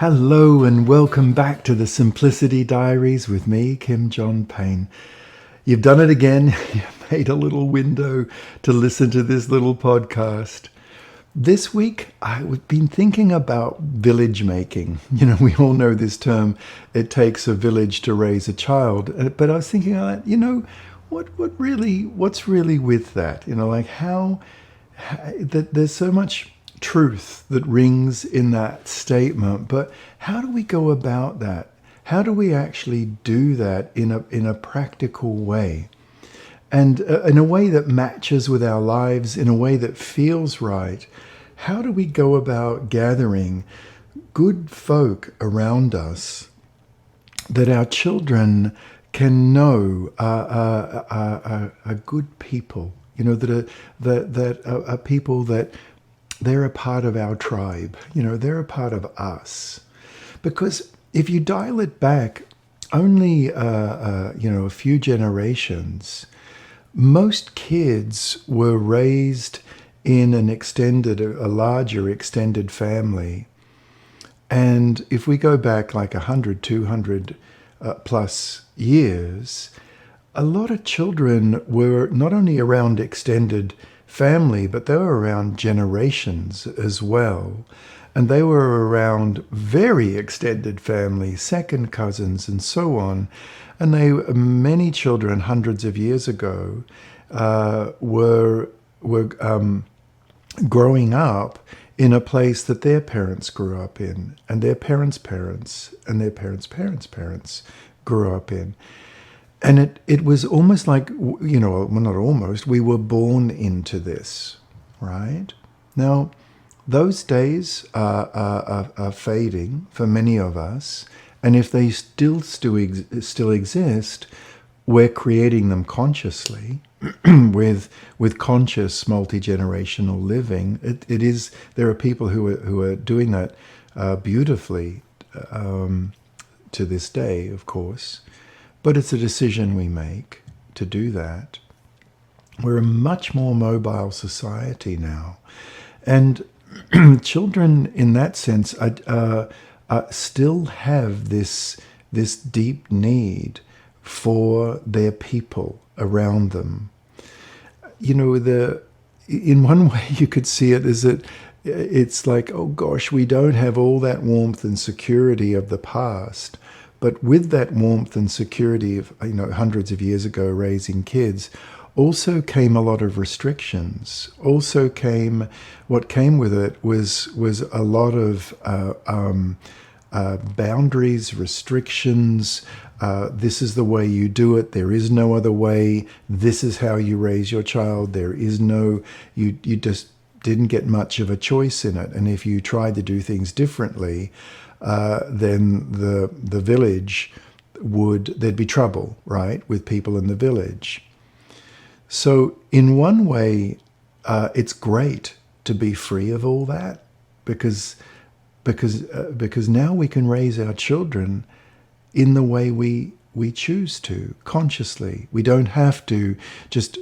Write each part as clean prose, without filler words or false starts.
Hello and welcome back to the Simplicity Diaries with me, Kim John Payne. You've done it again. You've made a little window to listen to this little podcast. This week, I've been thinking about village making. You know, we all know this term, it takes a village to raise a child. But I was thinking, what's really with that? You know, like that there's so much truth that rings in that statement, but how do we go about that? How do we actually do that in a practical way, and in a way that matches with our lives, in a way that feels right? How do we go about gathering good folk around us that our children can know are good people? You know, that are people that they're a part of our tribe. You know, they're a part of us. Because if you dial it back only, a few generations, most kids were raised in a larger extended family. And if we go back like 100, 200 plus years, a lot of children were not only around extended family, but they were around generations as well. And they were around very extended family, second cousins, and so on. And many children hundreds of years ago were growing up in a place that their parents grew up in, and their parents' parents, and their parents' parents' parents grew up in. And it was almost like, well, not almost, we were born into this, right? Now, those days are fading for many of us, and if they still exist, we're creating them consciously with conscious multi-generational living. There are people who are doing that beautifully to this day, of course. But it's a decision we make to do that. We're a much more mobile society now. And children, in that sense, still have this deep need for their people around them. You know, in one way you could see it as it's like, oh gosh, we don't have all that warmth and security of the past. But with that warmth and security of, hundreds of years ago raising kids, also came a lot of restrictions. Also what came with it was a lot of boundaries, restrictions. This is the way you do it. There is no other way. This is how you raise your child. There is you just didn't get much of a choice in it. And if you tried to do things differently, then the village there'd be trouble, right, with people in the village. So in one way, it's great to be free of all that, because now we can raise our children in the way we choose to, consciously. We don't have to just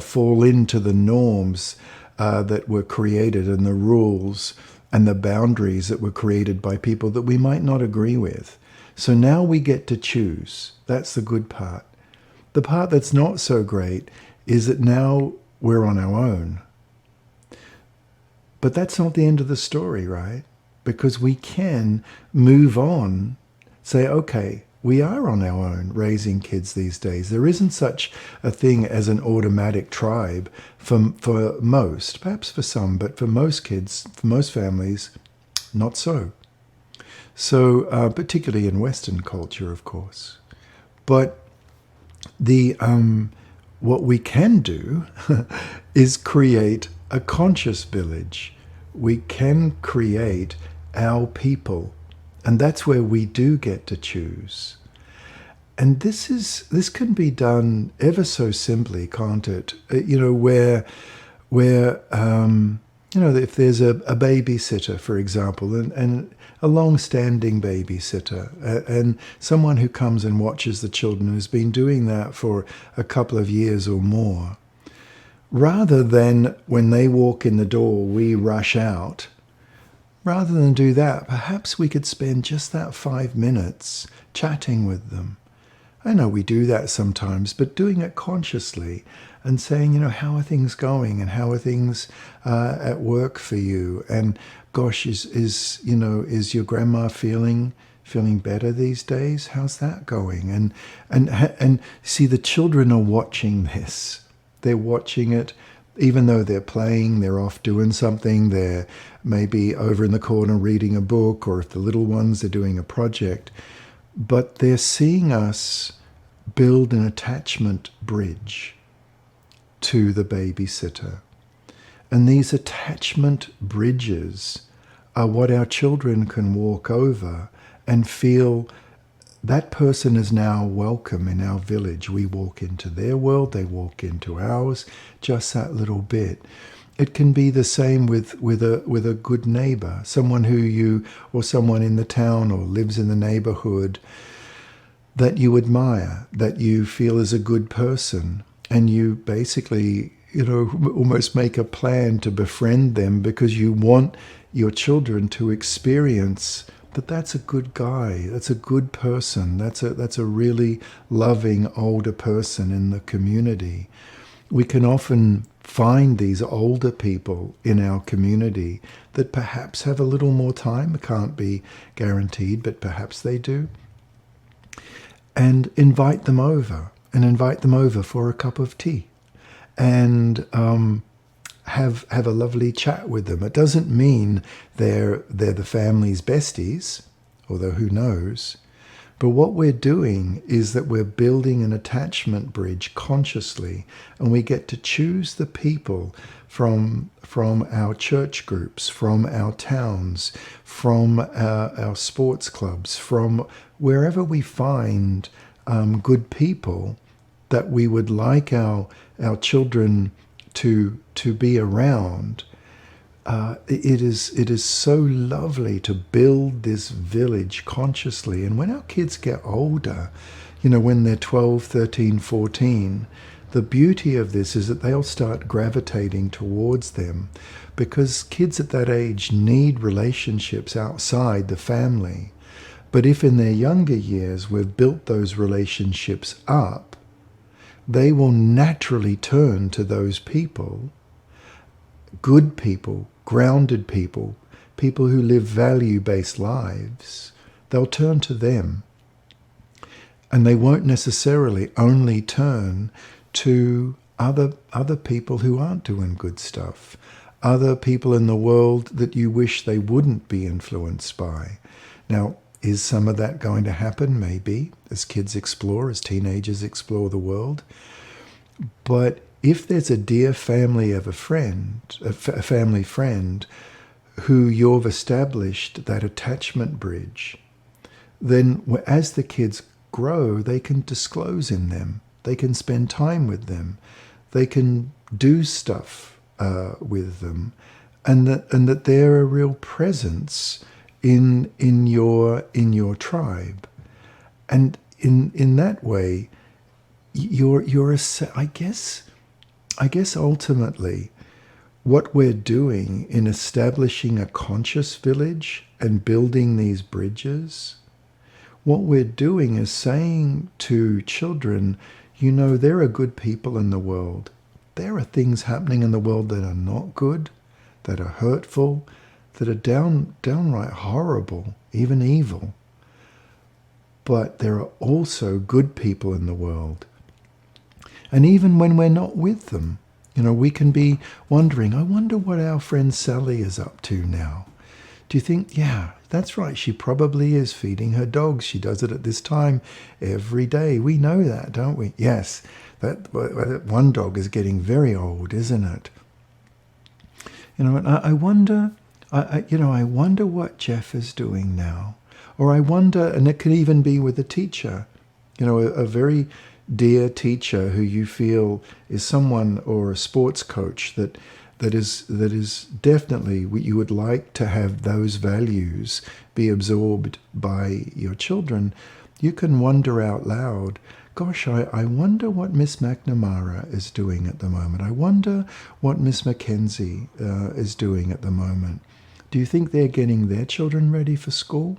fall into the norms that were created, and the rules and the boundaries that were created by people that we might not agree with. So now we get to choose. That's the good part. The part that's not so great is that now we're on our own. But that's not the end of the story, right? Because we can move on, say, okay, we are on our own raising kids these days. There isn't such a thing as an automatic tribe for most, perhaps for some, but for most kids, for most families, not so. So particularly in Western culture, of course. But what we can do is create a conscious village. We can create our people. And that's where we do get to choose. And this can be done ever so simply, can't it? Where if there's a babysitter, for example, and a long-standing babysitter, and someone who comes and watches the children who's been doing that for a couple of years or more, rather than when they walk in the door, we rush out, rather than do that, perhaps we could spend just that 5 minutes chatting with them. I know we do that sometimes, but doing it consciously and saying, how are things going and how are things at work for you? And gosh, is your grandma feeling better these days? How's that going? And see, the children are watching this. They're watching it. Even though they're playing, they're off doing something, they're maybe over in the corner reading a book, or if the little ones are doing a project, but they're seeing us build an attachment bridge to the babysitter. And these attachment bridges are what our children can walk over and feel that person is now welcome in our village. We walk into their world, they walk into ours, just that little bit. It can be the same with a good neighbor, someone or someone in the town or lives in the neighborhood that you admire, that you feel is a good person, and you basically, almost make a plan to befriend them because you want your children to experience that's a good guy, that's a good person, that's a really loving older person in the community. We can often find these older people in our community that perhaps have a little more time. It can't be guaranteed, but perhaps they do. And invite them over for a cup of tea and have a lovely chat with them. It doesn't mean they're the family's besties, although who knows. But what we're doing is that we're building an attachment bridge consciously, and we get to choose the people from our church groups, from our towns, from our sports clubs, from wherever we find good people that we would like our children to be around. It is so lovely to build this village consciously. And when our kids get older, when they're 12, 13, 14, the beauty of this is that they'll start gravitating towards them, because kids at that age need relationships outside the family. But if in their younger years we've built those relationships up, they will naturally turn to those people, good people, grounded people, people who live value-based lives. They'll turn to them. And they won't necessarily only turn to other people who aren't doing good stuff, other people in the world that you wish they wouldn't be influenced by. Now, is some of that going to happen? Maybe, as kids explore, as teenagers explore the world. But if there's a dear family of a family friend who you've established that attachment bridge, then as the kids grow, they can disclose in them. They can spend time with them. They can do stuff with them, and that they're a real presence in your tribe, and in that way, I guess ultimately, what we're doing in establishing a conscious village and building these bridges, what we're doing is saying to children, there are good people in the world. There are things happening in the world that are not good, that are hurtful, that are downright horrible, even evil. But there are also good people in the world. And even when we're not with them, we can be wondering, I wonder what our friend Sally is up to now. Do you think, yeah, that's right, she probably is feeding her dogs. She does it at this time every day. We know that, don't we? Yes, that one dog is getting very old, isn't it? And I wonder, I wonder what Jeff is doing now. Or I wonder, and it could even be with a teacher, a very dear teacher who you feel is someone, or a sports coach that is definitely what you would like to have those values be absorbed by your children. You can wonder out loud, gosh, I wonder what Miss McNamara is doing at the moment. I wonder what Miss Mackenzie is doing at the moment. Do Do you think they're getting their children ready for school?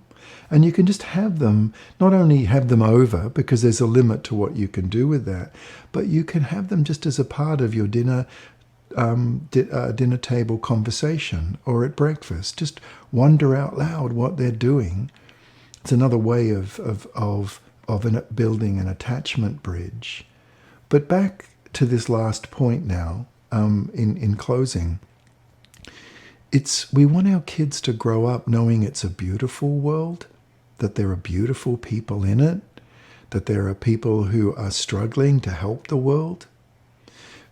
And you can just have them, not only have them over, because there's a limit to what you can do with that, but you can have them just as a part of your dinner table conversation or at breakfast. Just wonder out loud what they're doing. It's another way of building an attachment bridge. But back to this last point now, in closing. We want our kids to grow up knowing it's a beautiful world, that there are beautiful people in it, that there are people who are struggling to help the world.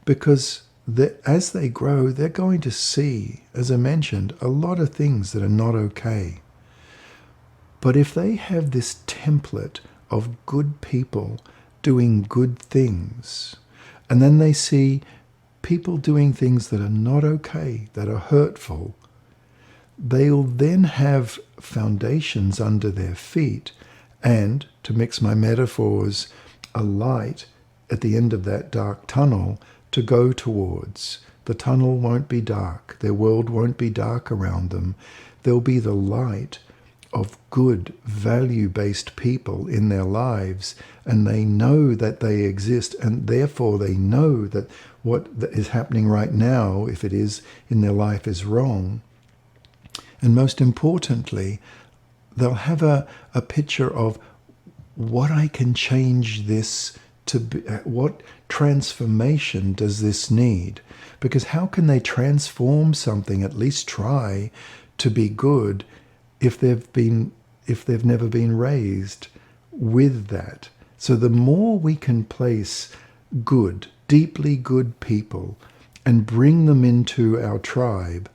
Because as they grow, they're going to see, as I mentioned, a lot of things that are not okay. But if they have this template of good people doing good things, and then they see people doing things that are not okay, that are hurtful, they'll then have foundations under their feet and, to mix my metaphors, a light at the end of that dark tunnel to go towards. The tunnel won't be dark. Their world won't be dark around them. There'll be the light of good, value-based people in their lives, and they know that they exist, and therefore they know that what is happening right now, if it is in their life, is wrong. And most importantly, they'll have a picture of what I can change this to be. What transformation does this need? Because how can they transform something, at least try, to be good if they've never been raised with that? So the more we can place good, deeply good people and bring them into our tribe,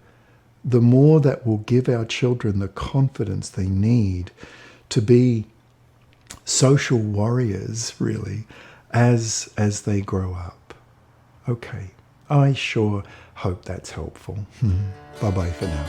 the more that will give our children the confidence they need to be social warriors, really, as they grow up. Okay, I sure hope that's helpful. Bye-bye for now.